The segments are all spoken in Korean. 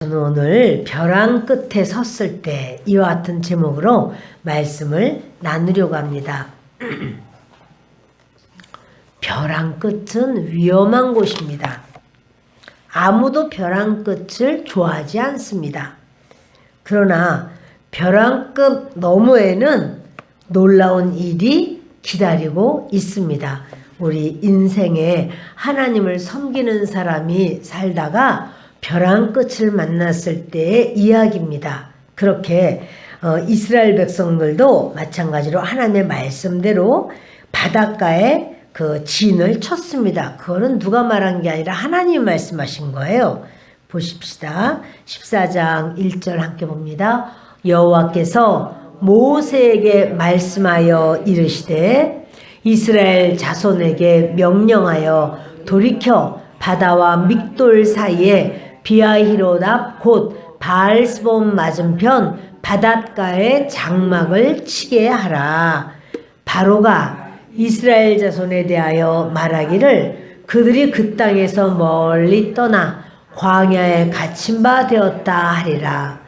저는 오늘 벼랑 끝에 섰을 때 이와 같은 제목으로 말씀을 나누려고 합니다. 벼랑 끝은 위험한 곳입니다. 아무도 벼랑 끝을 좋아하지 않습니다. 그러나 벼랑 끝 너머에는 놀라운 일이 기다리고 있습니다. 우리 인생에 하나님을 섬기는 사람이 살다가 벼랑 끝을 만났을 때의 이야기입니다. 그렇게 이스라엘 백성들도 마찬가지로 하나님의 말씀대로 바닷가에 그 진을 쳤습니다. 그거는 누가 말한 게 아니라 하나님이 말씀하신 거예요. 보십시다. 14장 1절 함께 봅니다. 여호와께서 모세에게 말씀하여 이르시되 이스라엘 자손에게 명령하여 돌이켜 바다와 믹돌 사이에 비아히롯 앞 곧 바알스본 맞은편 바닷가에 장막을 치게 하라. 바로가 이스라엘 자손에 대하여 말하기를 그들이 그 땅에서 멀리 떠나 광야에 갇힌 바 되었다 하리라.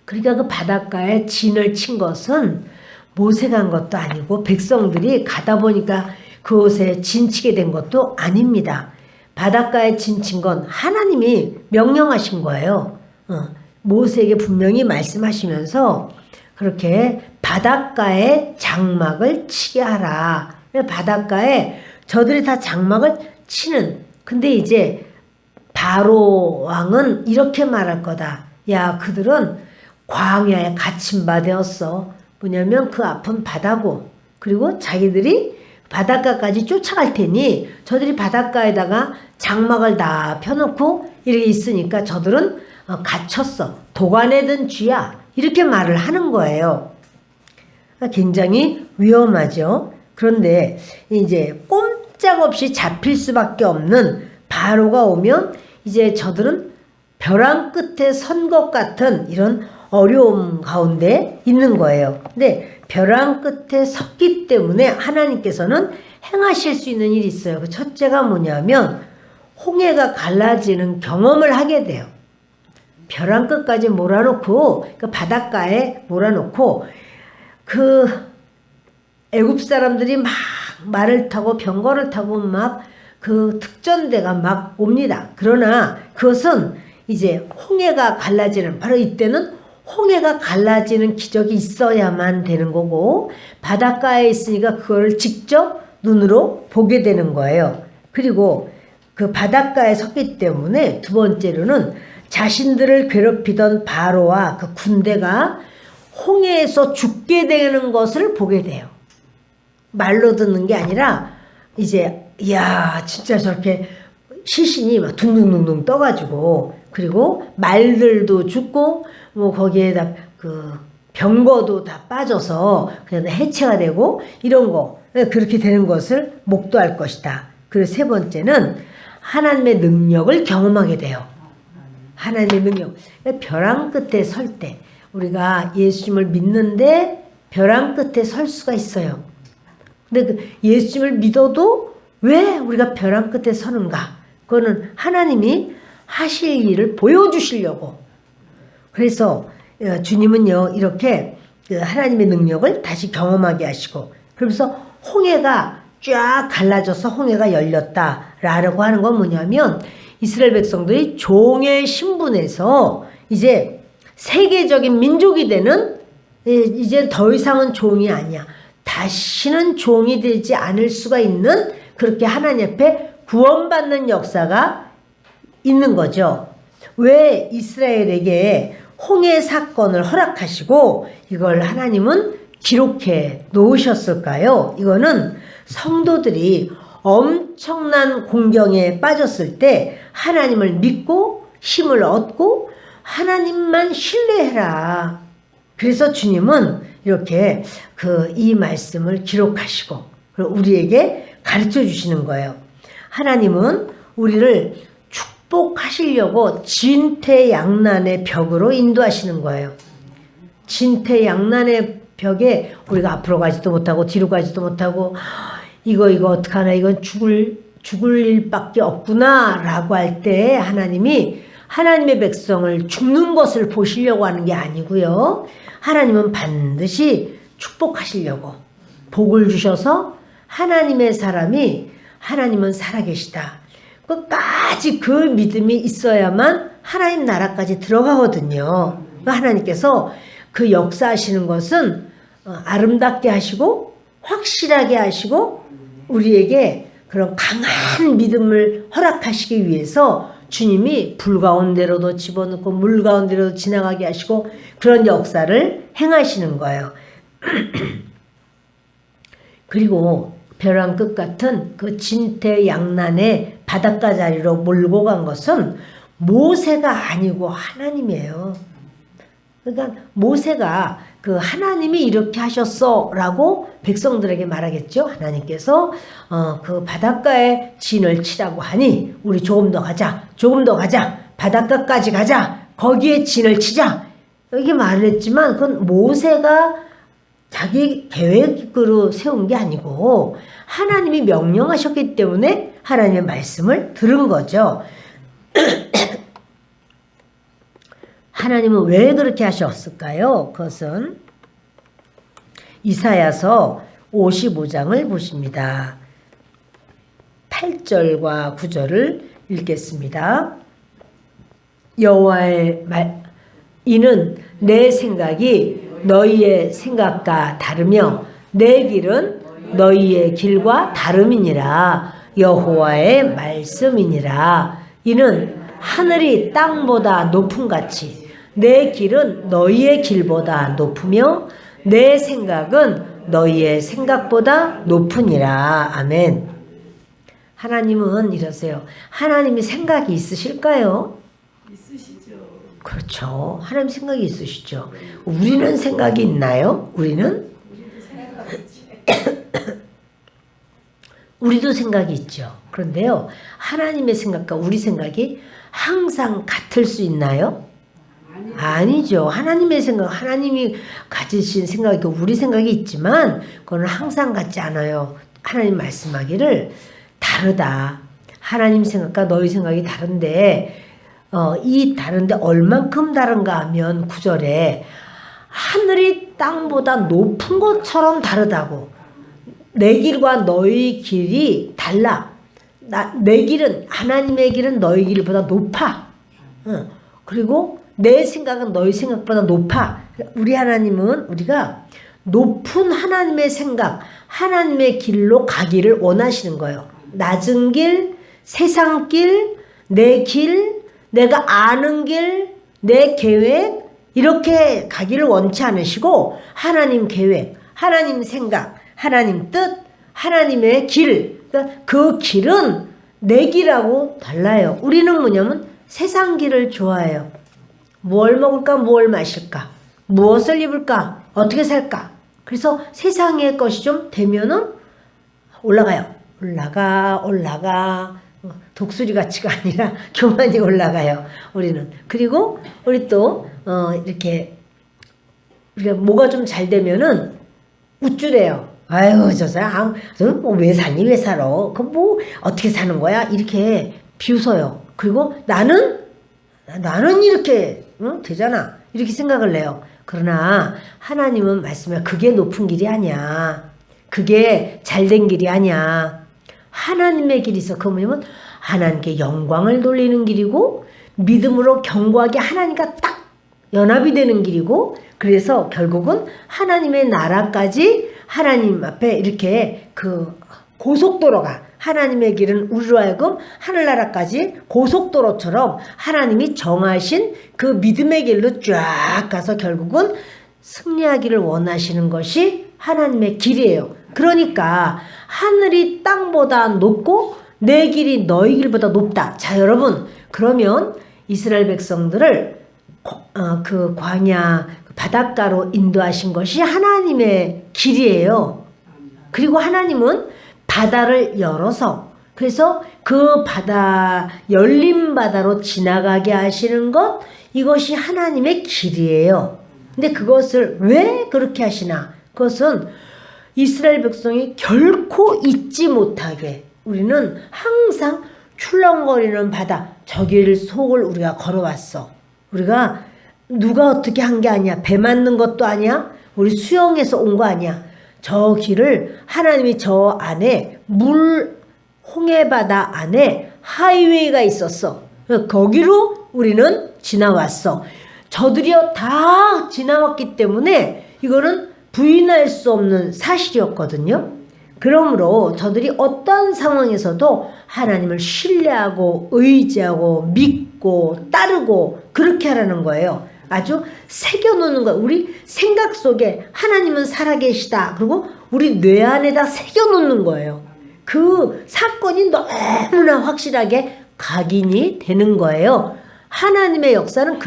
그러니까 그 바닷가에 진을 친 것은 모세가 한 것도 아니고 백성들이 가다 보니까 그곳에 진치게 된 것도 아닙니다. 바닷가에 진친 건 하나님이 명령하신 거예요. 모세에게 분명히 말씀하시면서 그렇게 바닷가에 장막을 치게 하라. 바닷가에 저들이 다 장막을 치는, 근데 이제 바로 왕은 이렇게 말할 거다. 야, 그들은 광야에 갇힌 바 되었어. 뭐냐면 그 앞은 바다고, 그리고 자기들이 바닷가까지 쫓아갈 테니 저들이 바닷가에다가 장막을 다 펴놓고 이렇게 있으니까 저들은 갇혔어. 도관에 든 쥐야. 이렇게 말을 하는 거예요. 굉장히 위험하죠. 그런데 이제 꼼짝없이 잡힐 수밖에 없는 바로가 오면 이제 저들은 벼랑 끝에 선 것 같은 이런 어려움 가운데 있는 거예요. 근데 벼랑 끝에 섰기 때문에 하나님께서는 행하실 수 있는 일이 있어요. 그 첫째가 뭐냐면 홍해가 갈라지는 경험을 하게 돼요. 벼랑 끝까지 몰아놓고 그 바닷가에 몰아놓고 그 애굽 사람들이 막 말을 타고 병거를 타고 막 그 특전대가 막 옵니다. 그러나 그것은 이제 홍해가 갈라지는, 바로 이때는 홍해가 갈라지는 기적이 있어야만 되는 거고 바닷가에 있으니까 그걸 직접 눈으로 보게 되는 거예요. 그리고 그 바닷가에 섰기 때문에 두 번째로는 자신들을 괴롭히던 바로와 그 군대가 홍해에서 죽게 되는 것을 보게 돼요. 말로 듣는 게 아니라 이제 이야 진짜 저렇게 시신이 막 둥둥둥둥 떠가지고, 그리고 말들도 죽고 뭐 거기에다 그 병거도 다 빠져서 그냥 해체가 되고 이런 거, 그렇게 되는 것을 목도할 것이다. 그리고 세 번째는 하나님의 능력을 경험하게 돼요. 하나님의 능력. 벼랑 끝에 설 때 우리가 예수님을 믿는데 벼랑 끝에 설 수가 있어요. 근데 그 예수님을 믿어도 왜 우리가 벼랑 끝에 서는가? 그거는 하나님이 하실 일을 보여주시려고. 그래서 주님은요 이렇게 하나님의 능력을 다시 경험하게 하시고, 그러면서 홍해가 쫙 갈라져서 홍해가 열렸다라고 하는 건 뭐냐면 이스라엘 백성들이 종의 신분에서 이제 세계적인 민족이 되는, 이제 더 이상은 종이 아니야. 다시는 종이 되지 않을 수가 있는, 그렇게 하나님 앞에 구원받는 역사가 있는 거죠. 왜 이스라엘에게 홍해 사건을 허락하시고 이걸 하나님은 기록해 놓으셨을까요? 이거는 성도들이 엄청난 공경에 빠졌을 때 하나님을 믿고 힘을 얻고 하나님만 신뢰해라. 그래서 주님은 이렇게 이 말씀을 기록하시고 우리에게 가르쳐 주시는 거예요. 하나님은 우리를 축복하시려고 진퇴양난의 벽으로 인도하시는 거예요. 진퇴양난의 벽에 우리가 앞으로 가지도 못하고 뒤로 가지도 못하고 이거 어떡하나, 이건 죽을 일밖에 없구나 라고 할 때 하나님이 하나님의 백성을 죽는 것을 보시려고 하는 게 아니고요. 하나님은 반드시 축복하시려고 복을 주셔서 하나님의 사람이 하나님은 살아계시다. 끝까지 그 믿음이 있어야만 하나님 나라까지 들어가거든요. 하나님께서 그 역사하시는 것은 아름답게 하시고 확실하게 하시고 우리에게 그런 강한 믿음을 허락하시기 위해서 주님이 불 가운데로도 집어넣고 물 가운데로도 지나가게 하시고 그런 역사를 행하시는 거예요. 그리고 벼랑 끝 같은 그 진퇴양난의 바닷가 자리로 몰고 간 것은 모세가 아니고 하나님이에요. 그러니까 모세가 그 하나님이 이렇게 하셨어 라고 백성들에게 말하겠죠. 하나님께서 그 바닷가에 진을 치라고 하니 우리 조금 더 가자, 조금 더 가자, 바닷가까지 가자, 거기에 진을 치자 이렇게 말을 했지만 그건 모세가 자기 계획으로 세운 게 아니고 하나님이 명령하셨기 때문에 하나님의 말씀을 들은 거죠. 하나님은 왜 그렇게 하셨을까요? 그것은 이사야서 55장을 보십니다. 8절과 9절을 읽겠습니다. 여호와의 말 이는 내 생각이 너희의 생각과 다르며 내 길은 너희의 길과 다름이니라. 여호와의 말씀이니라. 이는 하늘이 땅보다 높음같이 내 길은 너희의 길보다 높으며 내 생각은 너희의 생각보다 높으니라. 아멘. 하나님은 이러세요. 하나님이 생각이 있으실까요? 있으시죠. 그렇죠. 하나님 생각이 있으시죠. 우리는 생각이 있나요? 우리는? 우리도 생각이 있죠. 그런데요. 하나님의 생각과 우리 생각이 항상 같을 수 있나요? 아니죠. 하나님의 생각, 하나님이 가지신 생각이 우리 생각이 있지만 그건 항상 같지 않아요. 하나님 말씀하기를 다르다. 하나님 생각과 너희 생각이 다른데 이 다른데 얼만큼 다른가 하면 9절에 하늘이 땅보다 높은 것처럼 다르다고. 내 길과 너희 길이 달라. 내 길은 하나님의 길은 너희 길보다 높아. 그리고 내 생각은 너희 생각보다 높아. 우리 하나님은 우리가 높은 하나님의 생각, 하나님의 길로 가기를 원하시는 거예요. 낮은 길, 세상 길, 내 길, 내가 아는 길, 내 계획 이렇게 가기를 원치 않으시고 하나님 계획, 하나님 생각, 하나님 뜻, 하나님의 길, 그 길은 내 길하고 달라요. 우리는 뭐냐면 세상 길을 좋아해요. 뭘 먹을까, 뭘 마실까, 무엇을 입을까, 어떻게 살까. 그래서 세상의 것이 좀 되면은 올라가요. 올라가. 독수리 가치가 아니라 교만이 올라가요. 우리는. 그리고 우리 또 이렇게 우리가 뭐가 좀 잘 되면은 우쭐해요. 아유 저 사람 왜 사니 왜 살아? 그 뭐 어떻게 사는 거야? 이렇게 비웃어요. 그리고 나는 이렇게 되잖아. 이렇게 생각을 해요. 그러나 하나님은 말씀해 그게 높은 길이 아니야. 그게 잘된 길이 아니야. 하나님의 길이 있어. 그 뭐냐면 하나님께 영광을 돌리는 길이고 믿음으로 견고하게 하나님과 딱 연합이 되는 길이고 그래서 결국은 하나님의 나라까지 하나님 앞에 이렇게 그 고속도로가 하나님의 길은 우리로 하여금 하늘나라까지 고속도로처럼 하나님이 정하신 그 믿음의 길로 쫙 가서 결국은 승리하기를 원하시는 것이 하나님의 길이에요. 그러니까 하늘이 땅보다 높고 내 길이 너희 길보다 높다. 자 여러분 그러면 이스라엘 백성들을 그 광야 바닷가로 인도하신 것이 하나님의 길이에요. 그리고 하나님은 바다를 열어서 그래서 그 바다 열린 바다로 지나가게 하시는 것 이것이 하나님의 길이에요. 근데 그것을 왜 그렇게 하시나? 그것은 이스라엘 백성이 결코 잊지 못하게 우리는 항상 출렁거리는 바다, 저길 속을 우리가 걸어왔어. 우리가 누가 어떻게 한 게 아니야. 배 맞는 것도 아니야. 우리 수영해서 온 거 아니야. 저 길을 하나님이 저 안에 홍해바다 안에 하이웨이가 있었어. 거기로 우리는 지나왔어. 저들이요 다 지나왔기 때문에 이거는 부인할 수 없는 사실이었거든요. 그러므로 저들이 어떤 상황에서도 하나님을 신뢰하고 의지하고 믿고 따르고 그렇게 하라는 거예요. 아주 새겨놓는 거예요. 우리 생각 속에 하나님은 살아계시다. 그리고 우리 뇌 안에다 새겨놓는 거예요. 그 사건이 너무나 확실하게 각인이 되는 거예요. 하나님의 역사는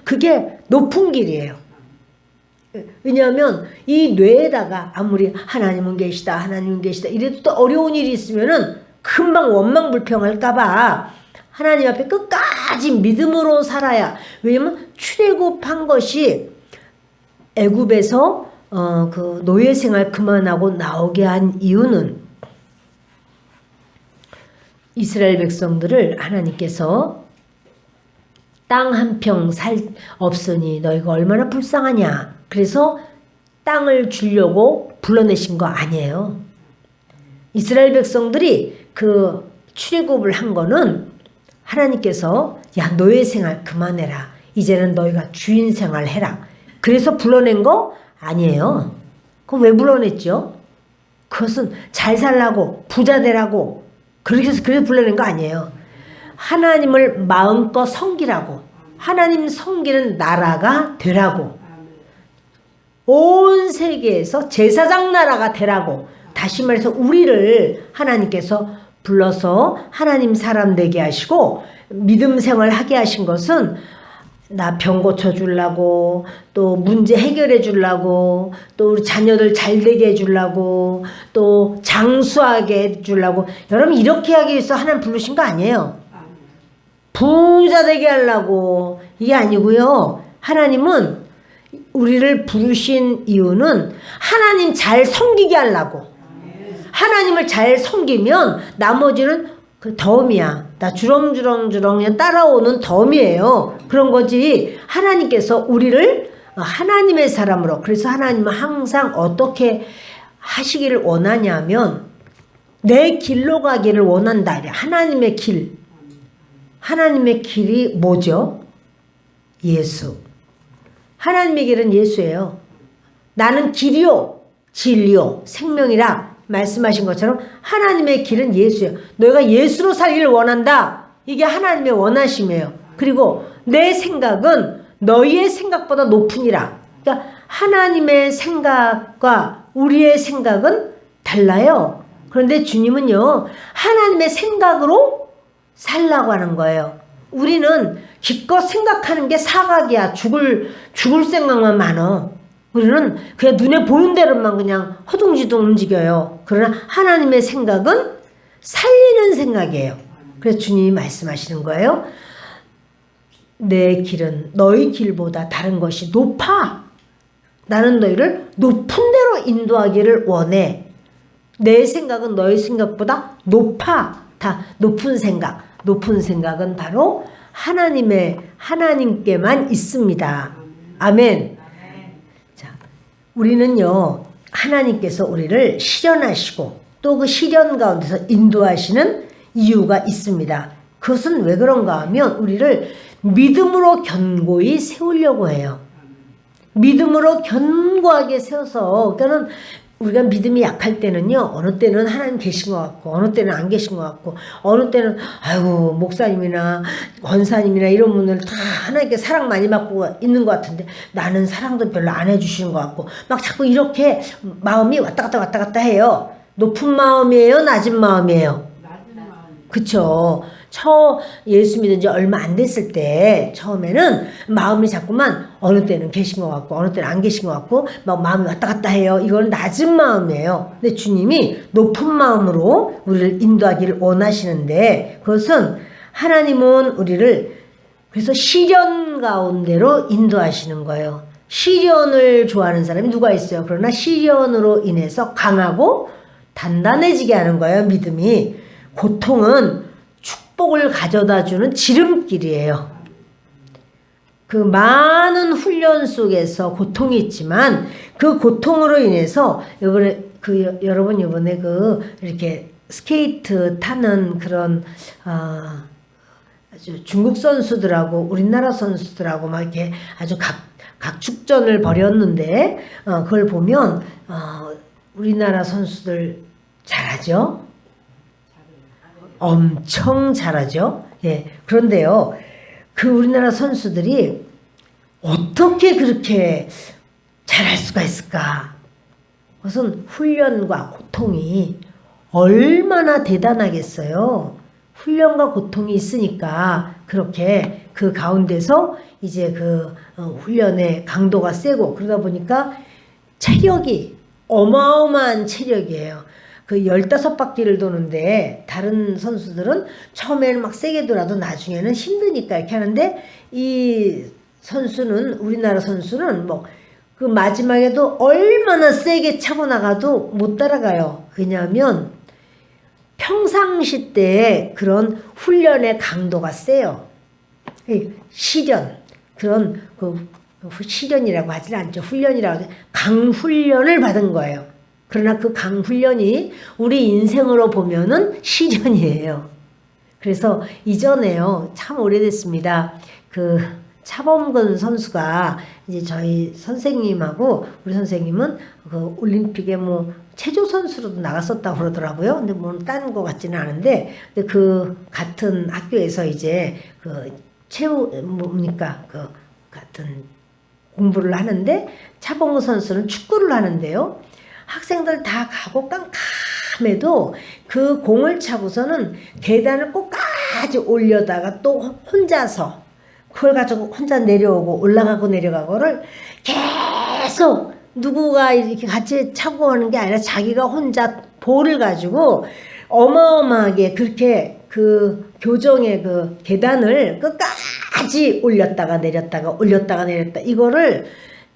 그게 높은 길이에요. 왜냐하면 이 뇌에다가 아무리 하나님은 계시다 이래도 또 어려운 일이 있으면은 금방 원망불평할까봐 하나님 앞에 끝까지 믿음으로 살아야. 왜냐면 출애굽한 것이 애굽에서 그 노예 생활 그만하고 나오게 한 이유는 이스라엘 백성들을 하나님께서 땅 한 평 없으니 너희가 얼마나 불쌍하냐. 그래서 땅을 주려고 불러내신 거 아니에요. 이스라엘 백성들이 그 출애굽을 한 거는 하나님께서 야 노예 생활 그만해라. 이제는 너희가 주인 생활 해라. 그래서 불러낸 거 아니에요. 그럼 왜 불러냈죠? 그것은 잘 살라고 부자 되라고 그래서 불러낸 거 아니에요. 하나님을 마음껏 섬기라고. 하나님 섬기는 나라가 되라고. 온 세계에서 제사장 나라가 되라고. 다시 말해서 우리를 하나님께서 불러서 하나님 사람 되게 하시고 믿음 생활 하게 하신 것은 나 병 고쳐주려고 또 문제 해결해 주려고 또 우리 자녀들 잘 되게 해주려고 또 장수하게 해주려고. 여러분 이렇게 하기 위해서 하나님 부르신 거 아니에요. 부자 되게 하려고 이게 아니고요. 하나님은 우리를 부르신 이유는 하나님 잘 섬기게 하려고. 하나님을 잘 섬기면 나머지는 그 덤이야. 나 주렁주렁 그냥 따라오는 덤이에요. 그런 거지. 하나님께서 우리를 하나님의 사람으로. 그래서 하나님은 항상 어떻게 하시기를 원하냐면 내 길로 가기를 원한다. 하나님의 길. 하나님의 길이 뭐죠? 예수. 하나님의 길은 예수예요. 나는 길이요 진리요 생명이라 말씀하신 것처럼 하나님의 길은 예수예요. 너희가 예수로 살기를 원한다. 이게 하나님의 원하심이에요. 그리고 내 생각은 너희의 생각보다 높으니라. 그러니까 하나님의 생각과 우리의 생각은 달라요. 그런데 주님은요 하나님의 생각으로 살라고 하는 거예요. 우리는 기껏 생각하는 게 사각이야. 죽을 생각만 많어. 우리는 그냥 눈에 보이는 대로만 그냥 허둥지둥 움직여요. 그러나 하나님의 생각은 살리는 생각이에요. 그래서 주님이 말씀하시는 거예요. 내 길은 너희 길보다 다른 것이 높아. 나는 너희를 높은 데로 인도하기를 원해. 내 생각은 너희 생각보다 높아. 다 높은 생각. 높은 생각은 바로 하나님께만 있습니다. 아멘. 자, 우리는요, 하나님께서 우리를 실현하시고 또 그 실현 가운데서 인도하시는 이유가 있습니다. 그것은 왜 그런가 하면 우리를 믿음으로 견고히 세우려고 해요. 믿음으로 견고하게 세워서, 그러니까는 우리가 믿음이 약할 때는요, 어느 때는 하나님 계신 것 같고, 어느 때는 안 계신 것 같고, 어느 때는, 아이고, 목사님이나 권사님이나 이런 분들 다 하나님께 사랑 많이 받고 있는 것 같은데, 나는 사랑도 별로 안 해주시는 것 같고, 막 자꾸 이렇게 마음이 왔다 갔다 해요. 높은 마음이에요? 낮은 마음이에요? 그쵸. 예수 믿은 지 얼마 안 됐을 때 처음에는 마음이 자꾸만 어느 때는 계신 것 같고 어느 때는 안 계신 것 같고 막 마음이 왔다 갔다 해요. 이건 낮은 마음이에요. 근데 주님이 높은 마음으로 우리를 인도하기를 원하시는데, 그것은 하나님은 우리를 그래서 시련 가운데로 인도하시는 거예요. 시련을 좋아하는 사람이 누가 있어요? 그러나 시련으로 인해서 강하고 단단해지게 하는 거예요. 믿음이. 고통은 축복을 가져다 주는 지름길이에요. 그 많은 훈련 속에서 고통이 있지만 그 고통으로 인해서 여러분 이번에 이렇게 스케이트 타는 그런 아주 중국 선수들하고 우리나라 선수들하고 막 이렇게 아주 각축전을 벌였는데 그걸 보면 우리나라 선수들 잘하죠? 엄청 잘하죠? 예. 그런데요, 그 우리나라 선수들이 어떻게 그렇게 잘할 수가 있을까? 그것은 훈련과 고통이 얼마나 대단하겠어요. 훈련과 고통이 있으니까 그렇게 그 가운데서 이제 훈련의 강도가 세고 그러다 보니까 체력이 어마어마한 체력이에요. 15바퀴를 도는데 다른 선수들은 처음에는 막 세게 돌아도 나중에는 힘드니까 이렇게 하는데 이 선수는 우리나라 선수는 그 마지막에도 얼마나 세게 차고 나가도 못 따라가요. 왜냐하면 평상시 때의 그런 훈련의 강도가 세요. 시련, 그런 시련이라고 하지 않죠. 훈련이라고 하죠. 강훈련을 받은 거예요. 그러나 그 강훈련이 우리 인생으로 보면은 시련이에요. 그래서 이전에요, 참 오래됐습니다. 차범근 선수가 이제 저희 선생님하고 우리 선생님은 올림픽에 체조 선수로도 나갔었다고 그러더라고요. 근데 딴 거 같지는 않은데, 근데 같은 학교에서 이제 같은 공부를 하는데 차범근 선수는 축구를 하는데요. 학생들 다 가고 깜깜해도 그 공을 차고서는 계단을 꼭까지 올려다가 또 혼자서 그걸 가지고 혼자 내려오고 올라가고 내려가고를 계속 누구가 이렇게 같이 차고 하는 게 아니라 자기가 혼자 볼을 가지고 어마어마하게 그렇게 교정의 계단을 끝까지 올렸다가 내렸다가 올렸다가 내렸다, 이거를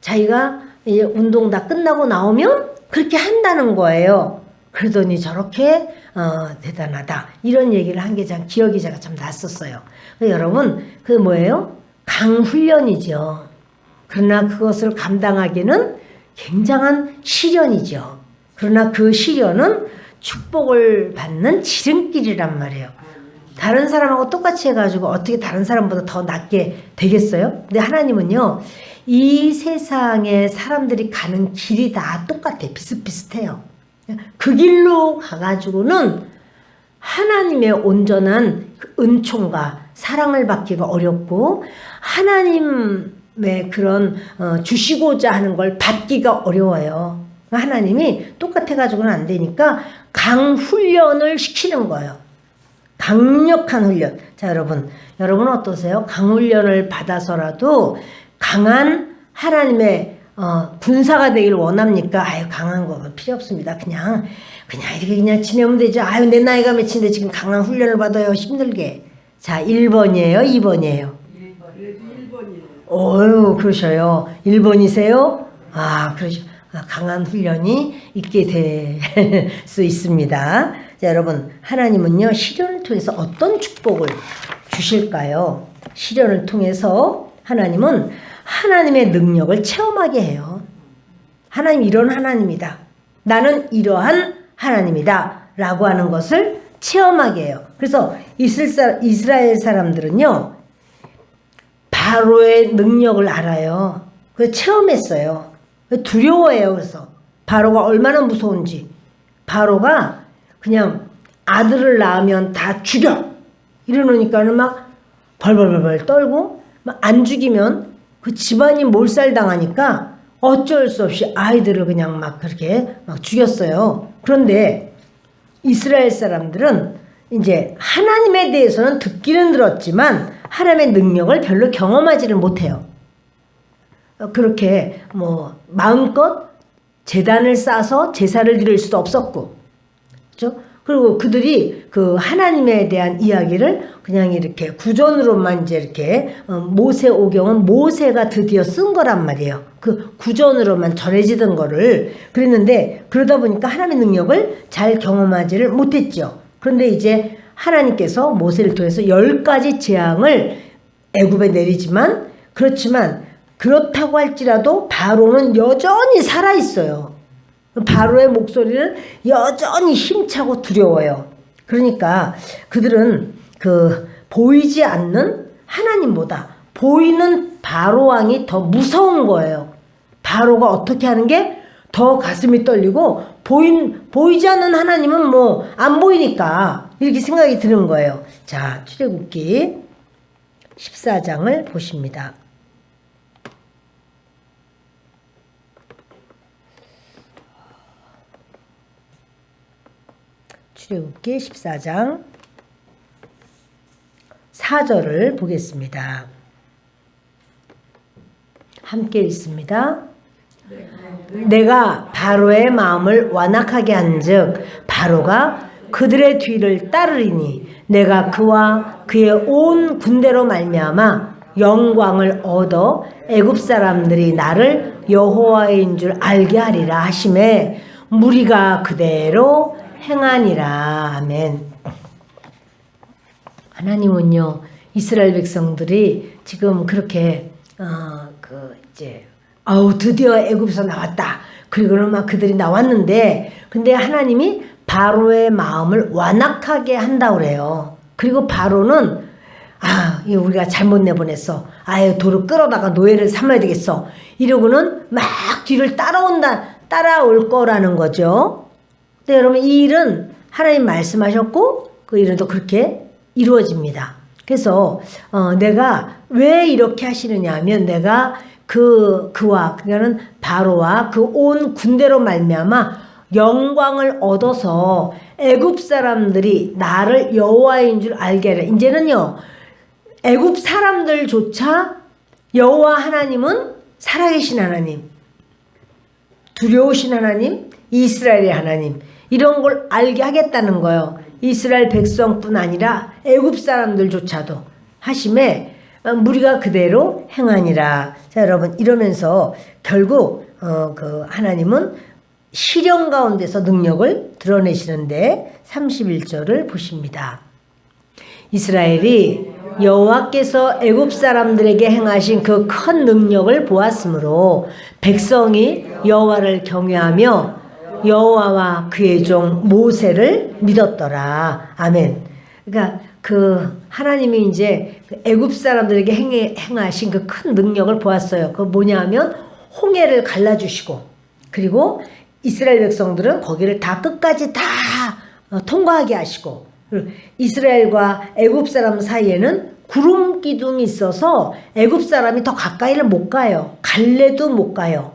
자기가 이제 운동 다 끝나고 나오면 그렇게 한다는 거예요. 그러더니 저렇게 대단하다, 이런 얘기를 한 게 기억이 제가 참 났었어요. 여러분, 뭐예요? 강훈련이죠. 그러나 그것을 감당하기는 굉장한 시련이죠. 그러나 그 시련은 축복을 받는 지름길이란 말이에요. 다른 사람하고 똑같이 해가지고 어떻게 다른 사람보다 더 낫게 되겠어요? 근데 하나님은요, 이 세상에 사람들이 가는 길이 다 똑같아. 비슷비슷해요. 그 길로 가가지고는 하나님의 온전한 은총과 사랑을 받기가 어렵고, 하나님의 그런 주시고자 하는 걸 받기가 어려워요. 하나님이 똑같아가지고는 안 되니까 강훈련을 시키는 거예요. 강력한 훈련. 자, 여러분 어떠세요? 강훈련을 받아서라도 강한 하나님의 군사가 되길 원합니까? 강한 거 필요 없습니다. 그냥 이렇게 그냥 지내면 되죠. 내 나이가 몇인데 지금 강한 훈련을 받아요, 힘들게. 자, 1번이에요, 2번이에요? 1번이에요. 어유, 그러셔요. 1번이세요? 그러죠. 강한 훈련이 있게 될 수 있습니다. 자, 여러분, 하나님은요, 시련을 통해서 어떤 축복을 주실까요? 시련을 통해서 하나님은 하나님의 능력을 체험하게 해요. 하나님 이런 하나님이다, 나는 이러한 하나님이다 라고 하는 것을 체험하게 해요. 그래서 이스라엘 사람들은요, 바로의 능력을 알아요. 그래서 체험했어요. 두려워해요. 그래서 바로가 얼마나 무서운지. 바로가 그냥 아들을 낳으면 다 죽여 이러니까는 막 벌벌벌 떨고, 막 안 죽이면 그 집안이 몰살당하니까 어쩔 수 없이 아이들을 그냥 막 그렇게 막 죽였어요. 그런데 이스라엘 사람들은 이제 하나님에 대해서는 듣기는 들었지만 하나님의 능력을 별로 경험하지를 못해요. 그렇게 마음껏 제단을 쌓아서 제사를 드릴 수도 없었고, 그렇죠? 그리고 그들이 그 하나님에 대한 이야기를 그냥 이렇게 구전으로만 이제 이렇게 모세오경은 모세가 드디어 쓴 거란 말이에요. 그 구전으로만 전해지던 거를. 그랬는데 그러다 보니까 하나님의 능력을 잘 경험하지를 못했죠. 그런데 이제 하나님께서 모세를 통해서 10가지 재앙을 애굽에 내리지만 그렇지만 그렇다고 할지라도 바로는 여전히 살아있어요. 바로의 목소리는 여전히 힘차고 두려워요. 그러니까 그들은 그 보이지 않는 하나님보다 보이는 바로 왕이 더 무서운 거예요. 바로가 어떻게 하는 게 더 가슴이 떨리고 보이지 않는 하나님은 뭐 안 보이니까 이렇게 생각이 드는 거예요. 자, 출애굽기 14장을 보십니다. 출애굽기 14장 4절을 보겠습니다. 함께 읽습니다. 내가 바로의 마음을 완악하게 한즉 바로가 그들의 뒤를 따르리니 내가 그와 그의 온 군대로 말미암아 영광을 얻어 애굽 사람들이 나를 여호와인 줄 알게 하리라 하시매 무리가 그대로 행하니라. 아멘. 하나님은요 이스라엘 백성들이 지금 그렇게 드디어 애굽에서 나왔다. 그리고는 막 그들이 나왔는데 근데 하나님이 바로의 마음을 완악하게 한다고 그래요. 그리고 바로는 이거 우리가 잘못 내보냈어. 아유 도로 끌어다가 노예를 삼아야 되겠어. 이러고는 막 뒤를 따라올 거라는 거죠. 근데 여러분 이 일은 하나님 말씀하셨고 그 일은 또 그렇게 이루어집니다. 그래서 내가 왜 이렇게 하시느냐 하면 내가 그와 그러니까는 바로와 그 온 군대로 말미암아 영광을 얻어서 애굽 사람들이 나를 여호와인 줄 알게 하라. 이제는요 애굽 사람들조차 여호와 하나님은 살아계신 하나님, 두려우신 하나님, 이스라엘의 하나님 이런 걸 알게 하겠다는 거예요. 이스라엘 백성뿐 아니라 애굽 사람들조차도 하심에 무리가 그대로 행하니라. 자 여러분 이러면서 결국 그 하나님은 시련 가운데서 능력을 드러내시는데 31절을 보십니다. 이스라엘이 여호와께서 애굽 사람들에게 행하신 그 큰 능력을 보았으므로 백성이 여호와를 경외하며 여호와와 그의 종 모세를 믿었더라. 아멘. 그러니까 그 하나님이 이제 애굽 사람들에게 행하신 그 큰 능력을 보았어요. 그 뭐냐 하면 홍해를 갈라주시고 그리고 이스라엘 백성들은 거기를 다 끝까지 다 통과하게 하시고 이스라엘과 애굽 사람 사이에는 구름 기둥이 있어서 애굽 사람이 더 가까이를 못 가요. 갈래도 못 가요.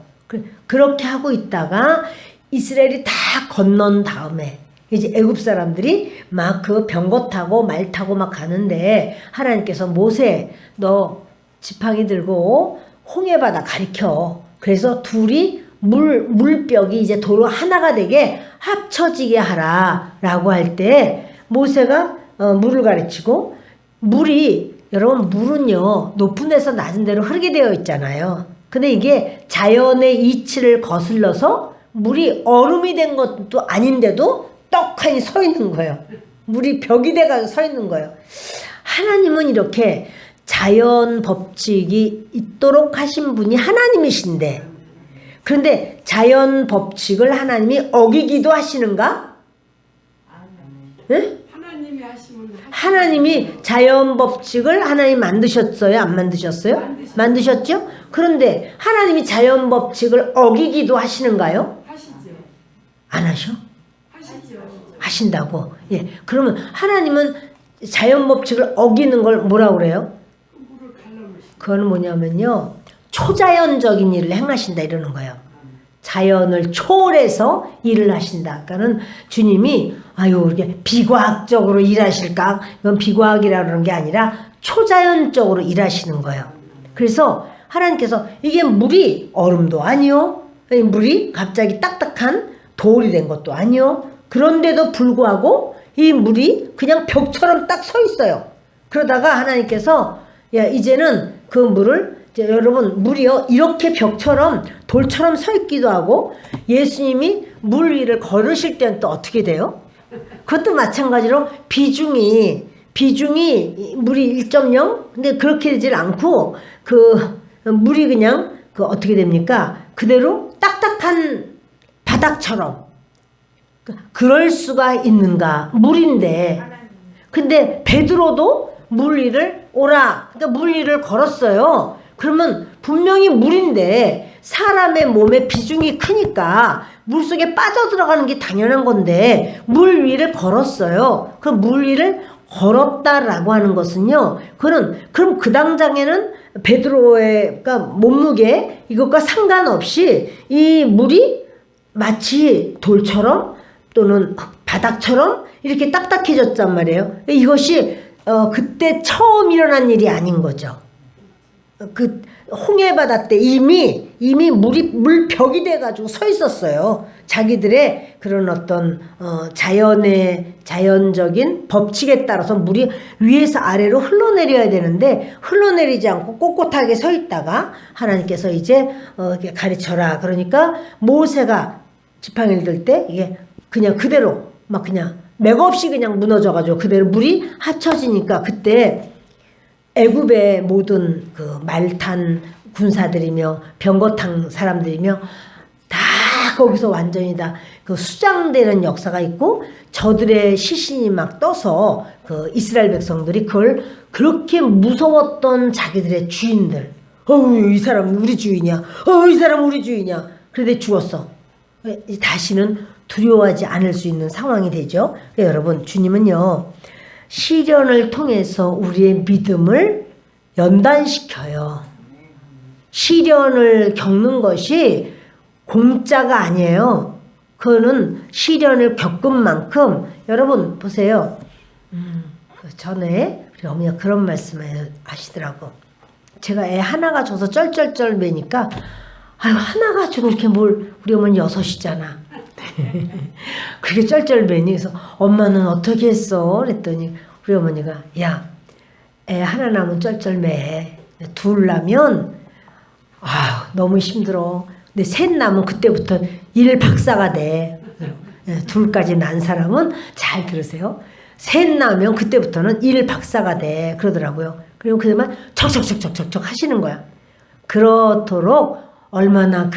그렇게 하고 있다가 이스라엘이 다 건넌 다음에 이제 애굽 사람들이 막 그 병거 타고 말 타고 막 가는데 하나님께서 모세 너 지팡이 들고 홍해바다 가리켜. 그래서 둘이 물벽이 이제 도로 하나가 되게 합쳐지게 하라 라고 할 때 모세가 물을 가르치고 물이 여러분 물은요 높은 데서 낮은 데로 흐르게 되어 있잖아요. 근데 이게 자연의 이치를 거슬러서 물이 얼음이 된 것도 아닌데도 떡하니 서 있는 거예요. 물이 벽이 돼가지고 서 있는 거예요. 하나님은 이렇게 자연 법칙이 있도록 하신 분이 하나님이신데 그런데 자연 법칙을 하나님이 어기기도 하시는가? 네? 하나님이 자연 법칙을 하나님 만드셨어요? 안 만드셨어요? 만드셨죠? 그런데 하나님이 자연 법칙을 어기기도 하시는가요? 하시죠. 안 하셔? 하시죠. 하신다고. 예. 그러면 하나님은 자연 법칙을 어기는 걸 뭐라고 그래요? 그거는 뭐냐면요. 초자연적인 일을 행하신다 이러는 거예요. 자연을 초월해서 일을 하신다. 그러니까는 주님이 이렇게 비과학적으로 일하실까? 이건 비과학이라 그러는 게 아니라 초자연적으로 일하시는 거예요. 그래서 하나님께서 이게 물이 얼음도 아니요. 물이 갑자기 딱딱한 돌이 된 것도 아니요. 그런데도 불구하고 이 물이 그냥 벽처럼 딱 서 있어요. 그러다가 하나님께서 이제는 그 물을 여러분 물이요 이렇게 벽처럼 돌처럼 서 있기도 하고 예수님이 물 위를 걸으실 때는 또 어떻게 돼요? 그것도 마찬가지로 비중이 물이 1.0 근데 그렇게 되질 않고 그 물이 그냥 그 어떻게 됩니까? 그대로 딱딱한 바닥처럼 그럴 수가 있는가? 물인데. 근데 베드로도 물 위를 오라. 그러니까 물 위를 걸었어요. 그러면 분명히 물인데 사람의 몸의 비중이 크니까 물속에 빠져들어가는 게 당연한 건데 물 위를 걸었어요. 그럼 물 위를 걸었다라고 하는 것은요. 그럼 그 당장에는 베드로의 그러니까 몸무게 이것과 상관없이 이 물이 마치 돌처럼 또는 바닥처럼 이렇게 딱딱해졌단 말이에요. 이것이 그때 처음 일어난 일이 아닌 거죠. 그 홍해바다 때 이미 물벽이 돼가지고 서 있었어요. 자기들의 그런 어떤 자연적인 법칙에 따라서 물이 위에서 아래로 흘러내려야 되는데 흘러내리지 않고 꼿꼿하게 서 있다가 하나님께서 이제 이렇게 가르쳐라. 그러니까 모세가 지팡이를 들 때 이게 그냥 그대로 막 그냥 맥없이 그냥 무너져가지고 그대로 물이 합쳐지니까 그때 애굽의 모든 그 말탄 군사들이며 병거탄 사람들이며 다 거기서 완전히 다 그 수장되는 역사가 있고 저들의 시신이 막 떠서 그 이스라엘 백성들이 그걸 그렇게 무서웠던 자기들의 주인들. 이 사람 우리 주인이야. 이 사람 우리 주인이야. 그런데 죽었어. 다시는 두려워하지 않을 수 있는 상황이 되죠. 여러분 주님은요. 시련을 통해서 우리의 믿음을 연단시켜요. 시련을 겪는 것이 공짜가 아니에요. 그거는 시련을 겪은 만큼 여러분 보세요. 전에 우리 어머니가 그런 말씀을 하시더라고. 제가 애 하나가 줘서 쩔쩔쩔 매니까 아유 하나 가지고 이렇게 뭘 우리 어머니 6이잖아. 그게 쩔쩔 매니 그래서 엄마는 어떻게 했어? 그랬더니 우리 어머니가 야 애 하나 낳으면 쩔쩔 매. 둘 낳으면 너무 힘들어. 근데 셋 낳으면 그때부터 일 박사가 돼. 둘까지 난 사람은 잘 들으세요. 셋 낳으면 그때부터는 일 박사가 돼. 그러더라고요. 그리고 그들만 척척척척척척 하시는 거야. 그렇도록 얼마나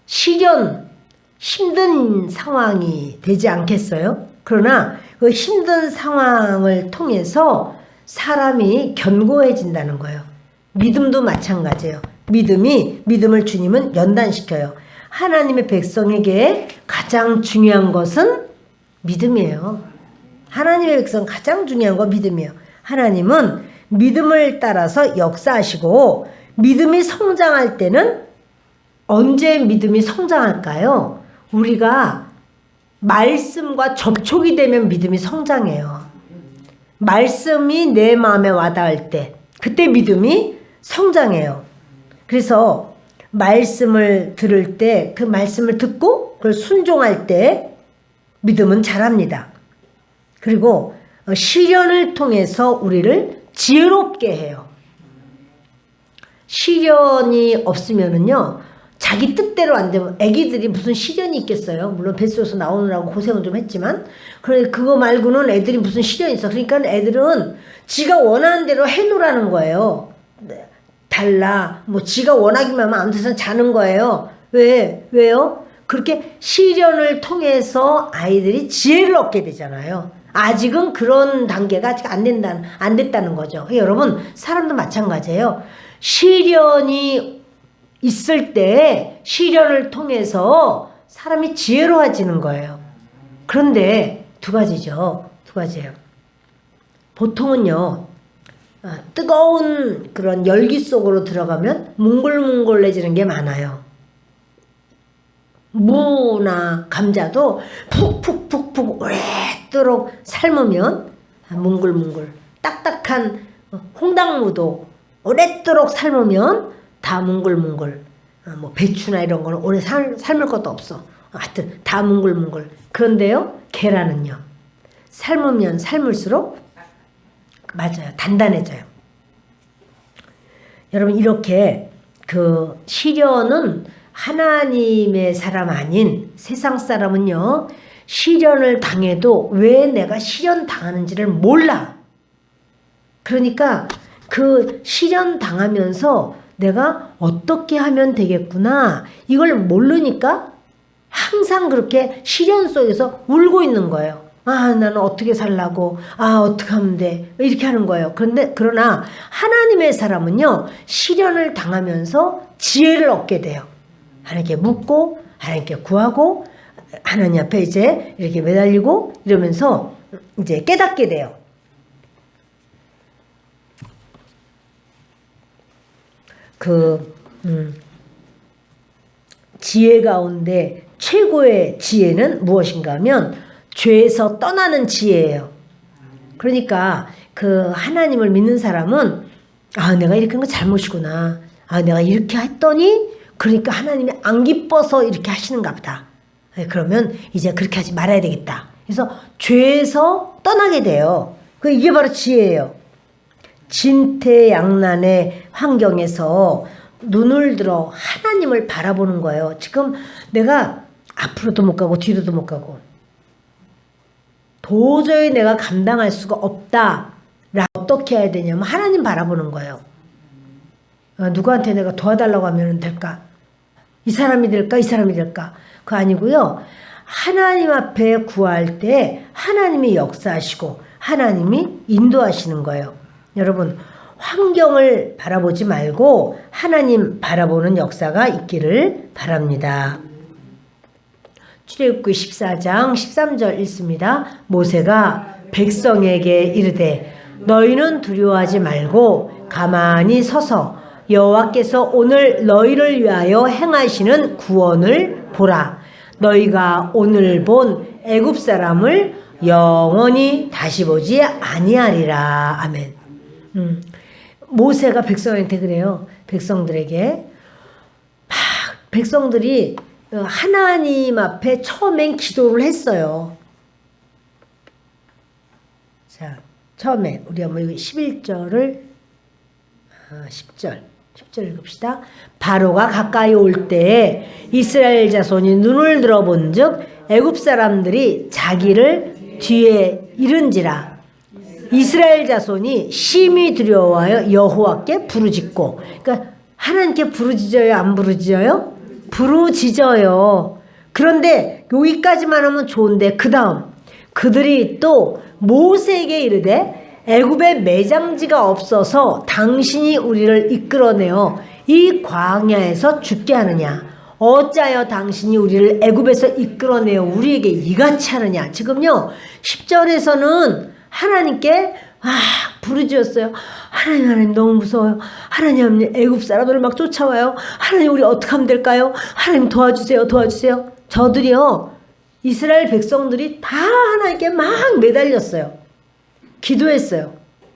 시련 힘든 상황이 되지 않겠어요? 그러나 그 힘든 상황을 통해서 사람이 견고해진다는 거예요. 믿음도 마찬가지예요. 믿음을 주님은 연단시켜요. 하나님의 백성에게 가장 중요한 것은 믿음이에요. 하나님의 백성 가장 중요한 건 믿음이에요. 하나님은 믿음을 따라서 역사하시고 믿음이 성장할 때는 언제 믿음이 성장할까요? 우리가 말씀과 접촉이 되면 믿음이 성장해요. 말씀이 내 마음에 와닿을 때 그때 믿음이 성장해요. 그래서 말씀을 들을 때 그 말씀을 듣고 그걸 순종할 때 믿음은 자랍니다. 그리고 시련을 통해서 우리를 지혜롭게 해요. 시련이 없으면은요 자기 뜻대로 안 되면 애기들이 무슨 시련이 있겠어요. 물론 뱃속에서 나오느라고 고생은 좀 했지만 그거 말고는 애들이 무슨 시련이 있어. 그러니까 애들은 지가 원하는 대로 해놓으라는 거예요. 달라 뭐 지가 원하기만 하면 아무 데서나 자는 거예요. 왜요? 그렇게 시련을 통해서 아이들이 지혜를 얻게 되잖아요. 아직은 그런 단계가 아직 안 됐다는 거죠. 여러분 사람도 마찬가지예요. 시련이 있을 때 시련을 통해서 사람이 지혜로워지는 거예요. 그런데 두 가지예요. 보통은요 뜨거운 그런 열기 속으로 들어가면 뭉글뭉글해지는 게 많아요. 무나 감자도 푹푹푹푹 오랫도록 삶으면 뭉글뭉글, 딱딱한 홍당무도 오랫도록 삶으면 다 뭉글뭉글. 뭐 배추나 이런 거는 오래 삶을 것도 없어. 하여튼 다 뭉글뭉글. 그런데요 계란은요 삶으면 삶을수록 맞아요 단단해져요. 여러분 이렇게 그 시련은 하나님의 사람 아닌 세상 사람은요 시련을 당해도 왜 내가 시련 당하는지를 몰라. 그러니까 그 시련 당하면서 내가 어떻게 하면 되겠구나 이걸 모르니까 항상 그렇게 시련 속에서 울고 있는 거예요. 아, 나는 어떻게 살라고, 아, 어떻게 하면 돼, 이렇게 하는 거예요. 그러나 하나님의 사람은요, 시련을 당하면서 지혜를 얻게 돼요. 하나님께 묻고 하나님께 구하고 하나님 앞에 이제 이렇게 매달리고 이러면서 이제 깨닫게 돼요. 지혜 가운데 최고의 지혜는 무엇인가 하면 죄에서 떠나는 지혜예요. 그러니까 그 하나님을 믿는 사람은 아, 내가 이렇게 한 거 잘못이구나. 아, 내가 이렇게 했더니 그러니까 하나님이 안 기뻐서 이렇게 하시는가 보다. 그러면 이제 그렇게 하지 말아야 되겠다. 그래서 죄에서 떠나게 돼요. 이게 바로 지혜예요. 진퇴양난의 환경에서 눈을 들어 하나님을 바라보는 거예요. 지금 내가 앞으로도 못 가고 뒤로도 못 가고 도저히 내가 감당할 수가 없다. 어떻게 해야 되냐면 하나님 바라보는 거예요. 누구한테 내가 도와달라고 하면 될까? 이 사람이 될까? 이 사람이 될까? 그거 아니고요. 하나님 앞에 구할 때 하나님이 역사하시고 하나님이 인도하시는 거예요. 여러분, 환경을 바라보지 말고 하나님 바라보는 역사가 있기를 바랍니다. 출애굽기 14장 13절 읽습니다. 모세가 백성에게 이르되 너희는 두려워하지 말고 가만히 서서 여호와께서 오늘 너희를 위하여 행하시는 구원을 보라. 너희가 오늘 본 애굽 사람을 영원히 다시 보지 아니하리라. 아멘. 모세가 백성한테 그래요. 백성들에게 백성들이 하나님 앞에 처음엔 기도를 했어요. 자, 처음에 우리 한번 11절을 10절 읽읍시다. 바로가 가까이 올 때에 이스라엘 자손이 눈을 들어본즉 애굽 사람들이 자기를 뒤에 이른지라. 이스라엘 자손이 심히 두려워하여 여호와께 부르짖고, 그러니까 하나님께 부르짖어요, 안 부르짖어요? 부르짖어요. 그런데 여기까지만 하면 좋은데 그 다음 그들이 또 모세에게 이르되 애굽에 매장지가 없어서 당신이 우리를 이끌어내어 이 광야에서 죽게 하느냐? 어찌하여 당신이 우리를 애굽에서 이끌어내어 우리에게 이같이 하느냐? 지금요 10절에서는 하나님께 부르짖었어요. 하나님 너무 무서워요. 하나님 애굽 사람들을 막 쫓아와요. 하나님 우리 어떻게 하면 될까요? 하나님 도와주세요. 저들이요 이스라엘 백성들이 다 하나님께 막 매달렸어요. 기도했어요.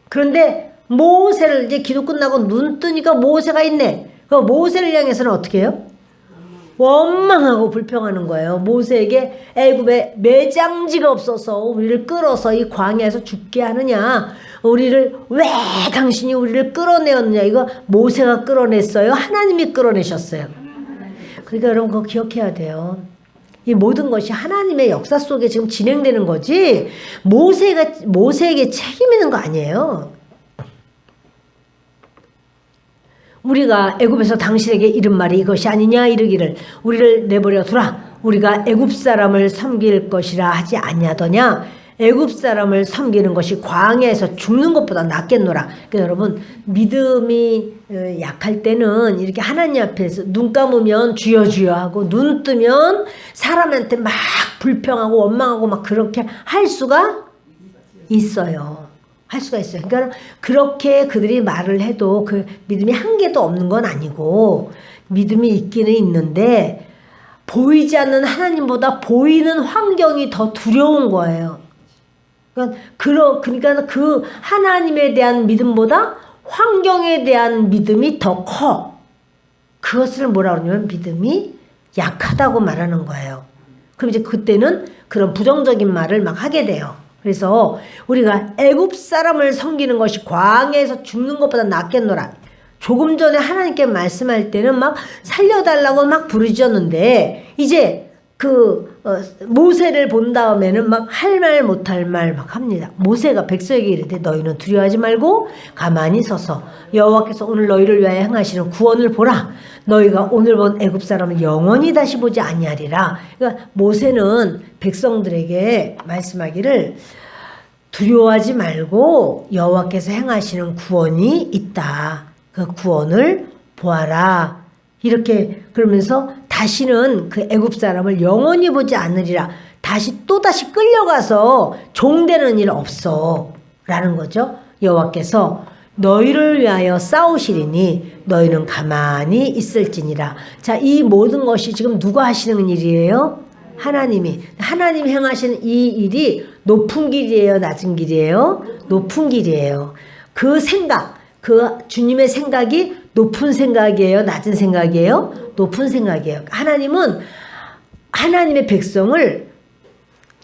그런데 모세를 이제 기도 끝나고 눈 뜨니까 모세가 있네. 그 모세를 향해서는 어떻게 해요? 원망하고 불평하는 거예요. 모세에게 애굽에 매장지가 없어서 우리를 끌어서 이 광야에서 죽게 하느냐? 우리를 왜 당신이 우리를 끌어내었느냐? 이거 모세가 끌어냈어요? 하나님이 끌어내셨어요? 그러니까 여러분 그거 기억해야 돼요. 이 모든 것이 하나님의 역사 속에 지금 진행되는 거지 모세에게 책임 있는 거 아니에요. 우리가 애굽에서 당신에게 이른 말이 이것이 아니냐 이르기를 우리를 내버려 두라. 우리가 애굽 사람을 섬길 것이라 하지 아니하더냐. 애굽 사람을 섬기는 것이 광야에서 죽는 것보다 낫겠노라. 그러니까 여러분 믿음이 약할 때는 이렇게 하나님 앞에서 눈 감으면 주여 주여 하고 눈 뜨면 사람한테 막 불평하고 원망하고 막 그렇게 할 수가 있어요. 그러니까 그렇게 그들이 말을 해도 그 믿음이 한계도 없는 건 아니고 믿음이 있기는 있는데 보이지 않는 하나님보다 보이는 환경이 더 두려운 거예요. 그러니까 그 하나님에 대한 믿음보다 환경에 대한 믿음이 더 커. 그것을 뭐라 그러냐면 믿음이 약하다고 말하는 거예요. 그럼 이제 그때는 그런 부정적인 말을 막 하게 돼요. 그래서 우리가 애굽 사람을 섬기는 것이 광야에서 죽는 것보다 낫겠노라. 조금 전에 하나님께 말씀할 때는 막 살려달라고 막 부르짖었는데 이제 그 모세를 본 다음에는 막 할 말 못할 말 막 합니다. 모세가 백성에게 이르되 너희는 두려워하지 말고 가만히 서서 여호와께서 오늘 너희를 위하여 행하시는 구원을 보라. 너희가 오늘 본 애굽 사람을 영원히 다시 보지 아니하리라. 그러니까 모세는 백성들에게 말씀하기를 두려워하지 말고 여호와께서 행하시는 구원이 있다. 그 구원을 보아라. 이렇게 그러면서 다시는 그 애굽 사람을 영원히 보지 않으리라. 다시 또다시 끌려가서 종되는 일 없어. 라는 거죠. 여호와께서 너희를 위하여 싸우시리니 너희는 가만히 있을지니라. 자, 이 모든 것이 지금 누가 하시는 일이에요? 하나님이. 하나님이 행하시는 이 일이 높은 길이에요? 낮은 길이에요? 높은 길이에요. 그 생각, 그 주님의 생각이 높은 생각이에요? 낮은 생각이에요? 높은 생각이에요. 하나님은 하나님의 백성을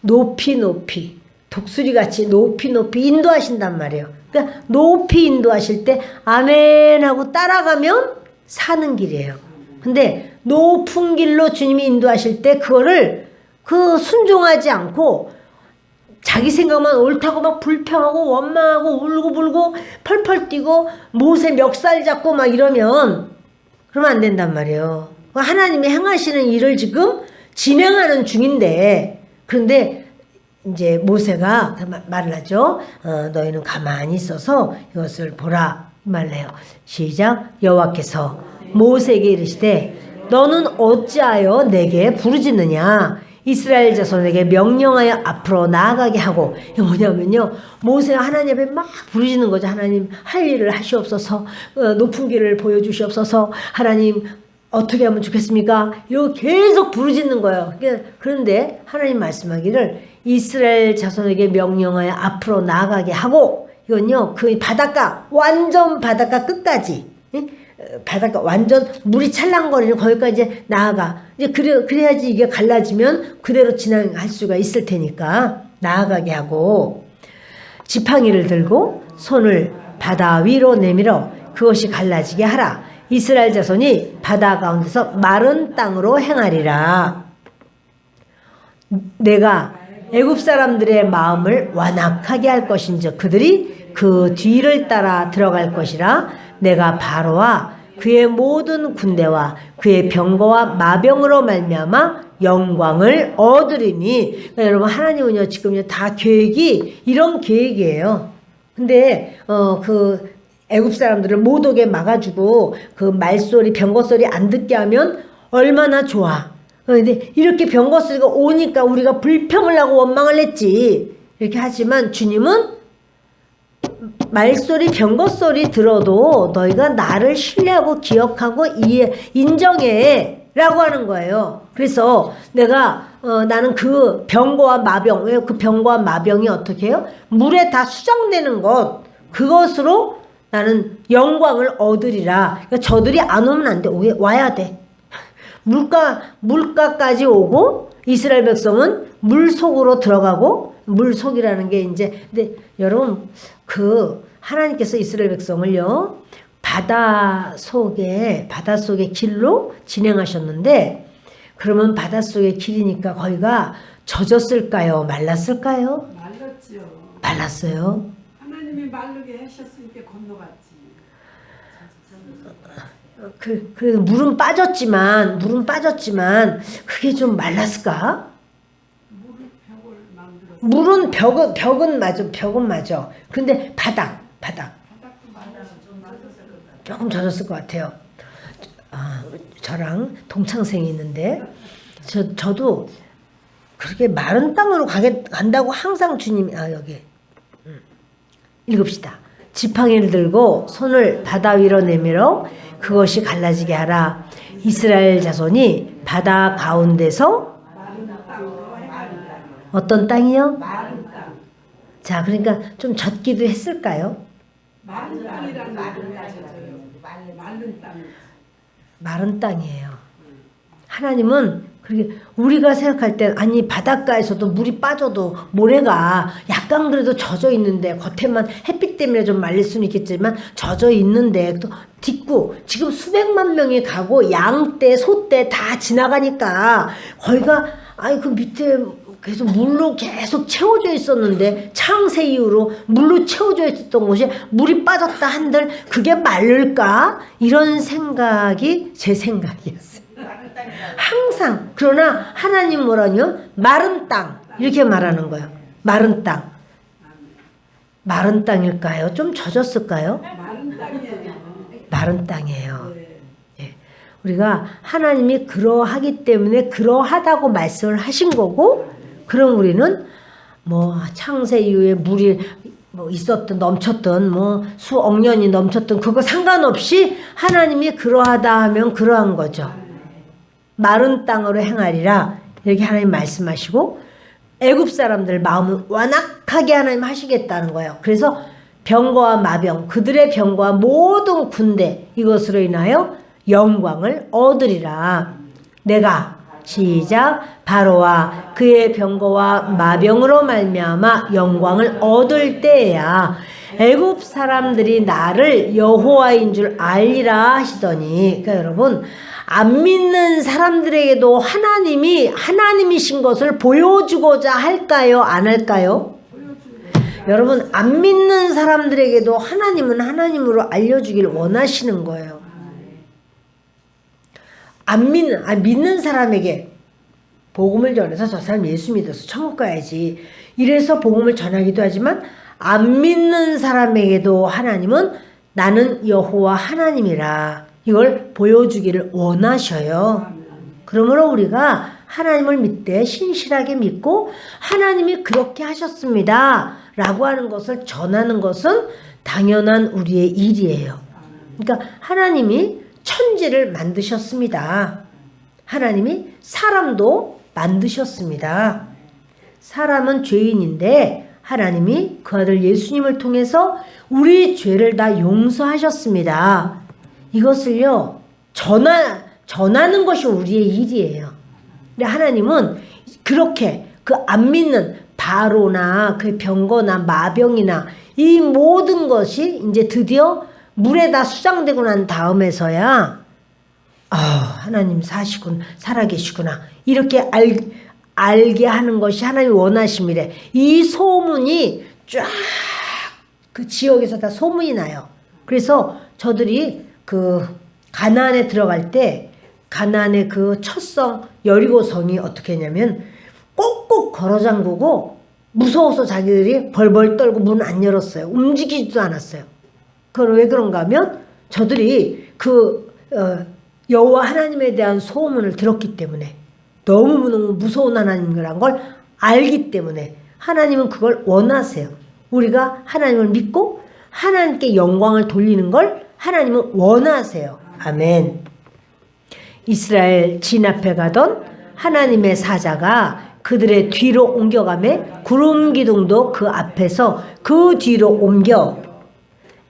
높이 독수리같이 높이 인도하신단 말이에요. 그러니까 높이 인도하실 때 아멘 하고 따라가면 사는 길이에요. 근데 높은 길로 주님이 인도하실 때 그거를 순종하지 않고 자기 생각만 옳다고 막 불평하고 원망하고 울고불고 펄펄 뛰고 모세 멱살 잡고 막 이러면 그러면 안 된단 말이에요. 하나님이 행하시는 일을 지금 진행하는 중인데 그런데 이제 모세가 말을 하죠. 너희는 가만히 있어서 이것을 보라 말을 해요. 시작. 여호와께서 모세에게 이르시되 너는 어찌하여 내게 부르짖느냐. 이스라엘 자손에게 명령하여 앞으로 나아가게 하고. 이게 뭐냐면요, 모세가 하나님 앞에 막 부르짖는 거죠. 하나님 할 일을 하시옵소서. 높은 길을 보여주시옵소서. 하나님 어떻게 하면 좋겠습니까? 이러고 계속 부르짖는 거예요. 그런데 하나님 말씀하기를 이스라엘 자손에게 명령하여 앞으로 나아가게 하고. 이건요, 그 바닷가, 완전 바닷가 끝까지, 바닷가 완전 물이 찰랑거리는 거기까지 나아가. 이제 그래야지 이게 갈라지면 그대로 진행할 수가 있을 테니까 나아가게 하고, 지팡이를 들고 손을 바다 위로 내밀어 그것이 갈라지게 하라. 이스라엘 자손이 바다 가운데서 마른 땅으로 행하리라. 내가 애굽 사람들의 마음을 완악하게 할 것인즉 그들이 그 뒤를 따라 들어갈 것이라. 내가 바로와 그의 모든 군대와 그의 병거와 마병으로 말미암아 영광을 얻으리니. 그러니까 여러분, 하나님은요 지금요 다 계획이 이런 계획이에요. 근데 그 애굽 사람들을 못 오게 막아주고 그 말소리 병거소리 안 듣게 하면 얼마나 좋아. 근데 이렇게 병거소리가 오니까 우리가 불평을 하고 원망을 했지. 이렇게 하지만 주님은 말소리 병거소리 들어도 너희가 나를 신뢰하고 기억하고 인정해 라고 하는 거예요. 그래서 내가 나는 그 병거와 마병, 왜 그 병거와 마병이 어떻게 해요? 물에 다 수정되는 것, 그것으로 나는 영광을 얻으리라. 그러니까 저들이 안 오면 안 돼. 와야 돼. 물가까지 오고 이스라엘 백성은 물 속으로 들어가고, 물 속이라는 게 이제, 근데 여러분 하나님께서 이스라엘 백성을요 바다 속의 길로 진행하셨는데, 그러면 바다 속의 길이니까 거기가 젖었을까요? 말랐을까요? 말랐지요. 말랐어요. 하나님이 마르게 하셨으니까 건너갔지. 그래도 물은 빠졌지만 그게 좀 말랐을까? 물은 벽은 맞아. 그런데 바닥 조금 젖었을 것 같아요. 저랑 동창생이 있는데 저도 그렇게 마른 땅으로 간다고 항상 주님이 여기 읽읍시다. 지팡이를 들고 손을 바다 위로 내밀어 그것이 갈라지게 하라. 이스라엘 자손이 바다 가운데서 어떤 땅이요? 마른 땅. 자, 그러니까 좀 젖기도 했을까요? 마른 땅이라는 말이야. 마른 땅. 마른 땅이에요. 하나님은 그렇게 우리가 생각할 때 아니 바닷가에서도 물이 빠져도 모래가 약간 그래도 젖어 있는데, 겉에만 햇빛 때문에 좀 말릴 수는 있겠지만 젖어 있는데, 또 딛고 지금 수백만 명이 가고 양떼 소떼 다 지나가니까 거기가 아니 그 밑에 계속 물로 계속 채워져 있었는데 창세 이후로 물로 채워져 있었던 곳이 물이 빠졌다 한들 그게 마를까? 이런 생각이 제 생각이었어요. 항상. 그러나 하나님 뭐라뇨? 마른 땅 이렇게 말하는 거예요. 마른 땅. 마른 땅일까요? 좀 젖었을까요? 마른 땅이에요. 마른 땅이에요. 네. 예. 우리가 하나님이 그러하기 때문에 그러하다고 말씀을 하신 거고, 그럼 우리는 뭐 창세 이후에 물이 뭐 있었든 넘쳤든 뭐 수억 년이 넘쳤든 그거 상관없이 하나님이 그러하다 하면 그러한 거죠. 마른 땅으로 행하리라 이렇게 하나님 말씀하시고, 애굽 사람들 마음을 완악하게 하나님 하시겠다는 거예요. 그래서 병거와 마병 그들의 병거와 모든 군대 이것으로 인하여 영광을 얻으리라. 내가 시작 바로와 그의 병거와 마병으로 말미암아 영광을 얻을 때야 애굽 사람들이 나를 여호와인 줄 알리라 하시더니. 그러니까 여러분 안 믿는 사람들에게도 하나님이 하나님이신 것을 보여주고자 할까요? 안 할까요? 여러분 안 믿는 사람들에게도 하나님은 하나님으로 알려주길 원하시는 거예요. 믿는 사람에게 복음을 전해서 저 사람 예수 믿어서 천국 가야지 이래서 복음을 전하기도 하지만, 안 믿는 사람에게도 하나님은 나는 여호와 하나님이라 이걸 보여주기를 원하셔요. 그러므로 우리가 하나님을 믿되 신실하게 믿고 하나님이 그렇게 하셨습니다 라고 하는 것을 전하는 것은 당연한 우리의 일이에요. 그러니까 하나님이 천지를 만드셨습니다. 하나님이 사람도 만드셨습니다. 사람은 죄인인데 하나님이 그 아들 예수님을 통해서 우리 죄를 다 용서하셨습니다. 이것을요 전하는 것이 우리의 일이에요. 근데 하나님은 그렇게 그 안 믿는 바로나 그 병거나 마병이나 이 모든 것이 이제 드디어 물에다 수장되고 난 다음에서야 하나님 살아계시구나 이렇게 알게 하는 것이 하나님의 원하심이래. 이 소문이 쫙 그 지역에서 다 소문이 나요. 그래서 저들이 그 가나안에 들어갈 때 가나안의 그 첫성 여리고성이 어떻게 했냐면 꼭꼭 걸어 잠그고 무서워서 자기들이 벌벌 떨고 문 안 열었어요. 움직이지도 않았어요. 그건 왜 그런가 하면 저들이 여호와 하나님에 대한 소문을 들었기 때문에, 너무너무 무서운 하나님이라는 걸 알기 때문에 하나님은 그걸 원하세요. 우리가 하나님을 믿고 하나님께 영광을 돌리는 걸 하나님은 원하세요. 아멘. 이스라엘 진 앞에 가던 하나님의 사자가 그들의 뒤로 옮겨가매 구름 기둥도 그 앞에서 그 뒤로 옮겨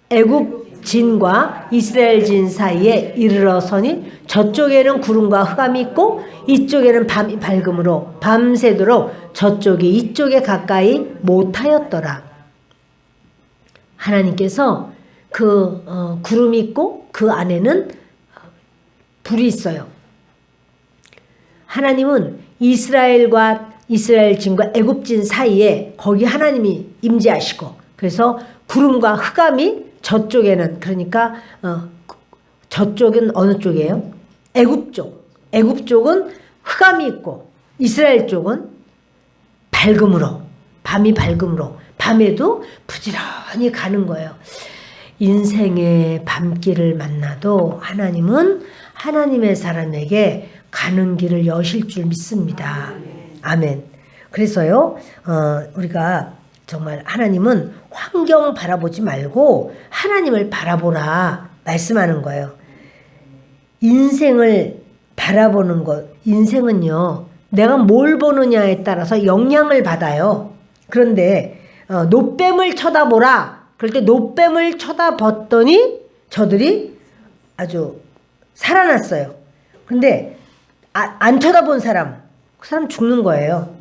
애굽 진과 이스라엘 진 사이에 이르러서니 저쪽에는 구름과 흑암이 있고 이쪽에는 밤이 밝음으로 밤새도록 저쪽이 이쪽에 가까이 못하였더라. 하나님께서 구름이 있고 그 안에는 불이 있어요. 하나님은 이스라엘 진과 애굽 진 사이에 거기 하나님이 임재하시고, 그래서 구름과 흑암이 저쪽에는, 그러니까 저쪽은 어느 쪽이에요? 애굽 쪽. 애굽 쪽은 흑암이 있고 이스라엘 쪽은 밝음으로, 밤이 밝음으로 밤에도 부지런히 가는 거예요. 인생의 밤길을 만나도 하나님은 하나님의 사람에게 가는 길을 여실 줄 믿습니다. 아멘. 그래서요, 우리가 정말 하나님은 환경 바라보지 말고 하나님을 바라보라 말씀하는 거예요. 인생을 바라보는 것, 인생은요, 내가 뭘 보느냐에 따라서 영향을 받아요. 그런데 노뱀을 쳐다보라. 그럴 때 노뱀을 쳐다봤더니 저들이 아주 살아났어요. 근데 안 쳐다본 사람, 그 사람 죽는 거예요.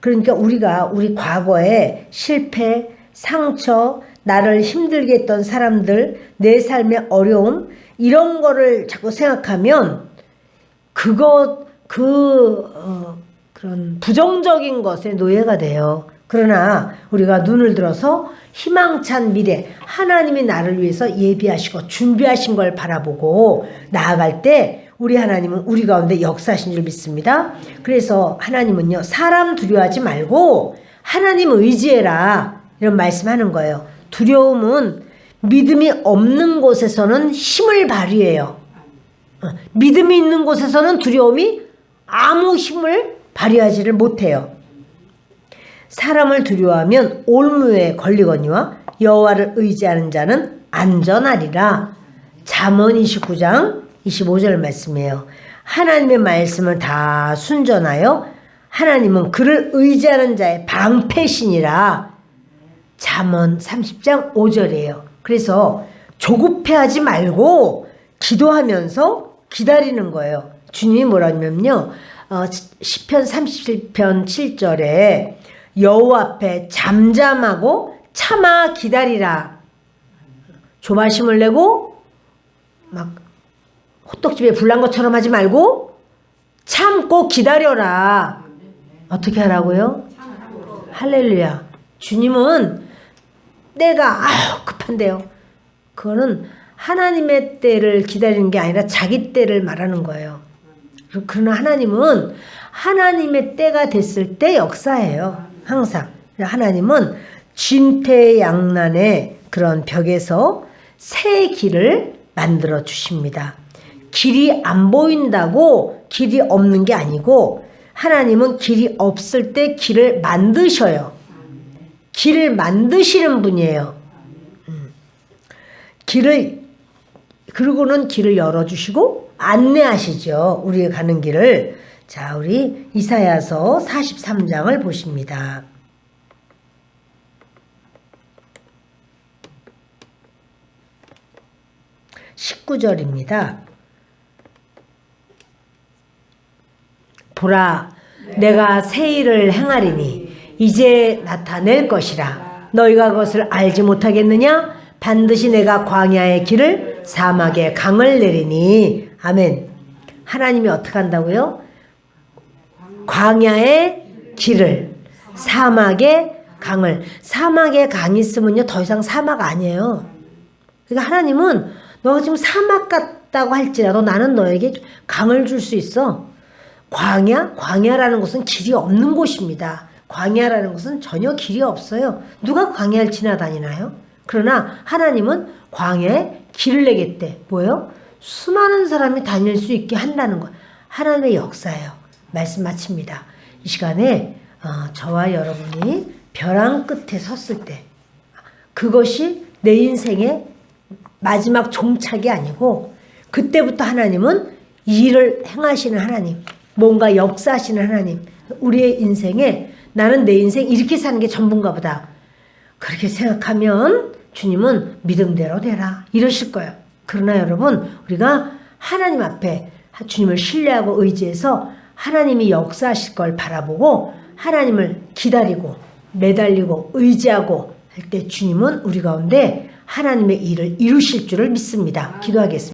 그러니까 우리 과거에 실패, 상처, 나를 힘들게 했던 사람들, 내 삶의 어려움, 이런 거를 자꾸 생각하면 그 그런 부정적인 것에 노예가 돼요. 그러나 우리가 눈을 들어서 희망찬 미래, 하나님이 나를 위해서 예비하시고 준비하신 걸 바라보고 나아갈 때 우리 하나님은 우리 가운데 역사하신 줄 믿습니다. 그래서 하나님은요, 사람 두려워하지 말고 하나님 의지해라, 이런 말씀하는 거예요. 두려움은 믿음이 없는 곳에서는 힘을 발휘해요. 믿음이 있는 곳에서는 두려움이 아무 힘을 발휘하지를 못해요. 사람을 두려워하면 올무에 걸리거니와 여호와를 의지하는 자는 안전하리라. 잠언 29장 25절 말씀이에요. 하나님의 말씀을 다 순전하여 하나님은 그를 의지하는 자의 방패신이라. 잠언 30장 5절이에요. 그래서 조급해하지 말고 기도하면서 기다리는 거예요. 주님이 뭐라냐면요, 시편 37편 7절에 여호와 앞에 잠잠하고 참아 기다리라. 조바심을 내고 막 호떡집에 불난 것처럼 하지 말고 참고 기다려라. 어떻게 하라고요? 할렐루야. 주님은 때가 급한데요. 그거는 하나님의 때를 기다리는 게 아니라 자기 때를 말하는 거예요. 그러나 하나님은 하나님의 때가 됐을 때 역사해요. 항상. 하나님은 진퇴양난의 그런 벽에서 새 길을 만들어 주십니다. 길이 안 보인다고 길이 없는 게 아니고 하나님은 길이 없을 때 길을 만드셔요. 길을 만드시는 분이에요. 그리고는 길을 열어주시고 안내하시죠. 우리가 가는 길을. 자, 우리 이사야서 43장을 보십니다. 19절입니다. 보라, 내가 새 일을 행하리니 이제 나타낼 것이라. 너희가 그것을 알지 못하겠느냐? 반드시 내가 광야의 길을 사막의 강을 내리니. 아멘. 하나님이 어떻게 한다고요? 광야의 길을, 사막의 강을. 사막의 강이 있으면요, 더 이상 사막 아니에요. 그러니까 하나님은 너가 지금 사막 같다고 할지라도 나는 너에게 강을 줄 수 있어. 광야라는 곳은 길이 없는 곳입니다. 광야라는 곳은 전혀 길이 없어요. 누가 광야를 지나다니나요? 그러나 하나님은 광야에 길을 내겠대. 뭐예요? 수많은 사람이 다닐 수 있게 한다는 것. 하나님의 역사예요. 말씀 마칩니다. 이 시간에 저와 여러분이 벼랑 끝에 섰을 때 그것이 내 인생의 마지막 종착이 아니고 그때부터 하나님은 일을 행하시는 하나님, 뭔가 역사하시는 하나님, 우리의 인생에 나는 내 인생 이렇게 사는 게 전부인가 보다. 그렇게 생각하면 주님은 믿음대로 되라 이러실 거예요. 그러나 여러분, 우리가 하나님 앞에 주님을 신뢰하고 의지해서 하나님이 역사하실 걸 바라보고 하나님을 기다리고 매달리고 의지하고 할 때 주님은 우리 가운데 하나님의 일을 이루실 줄을 믿습니다. 기도하겠습니다.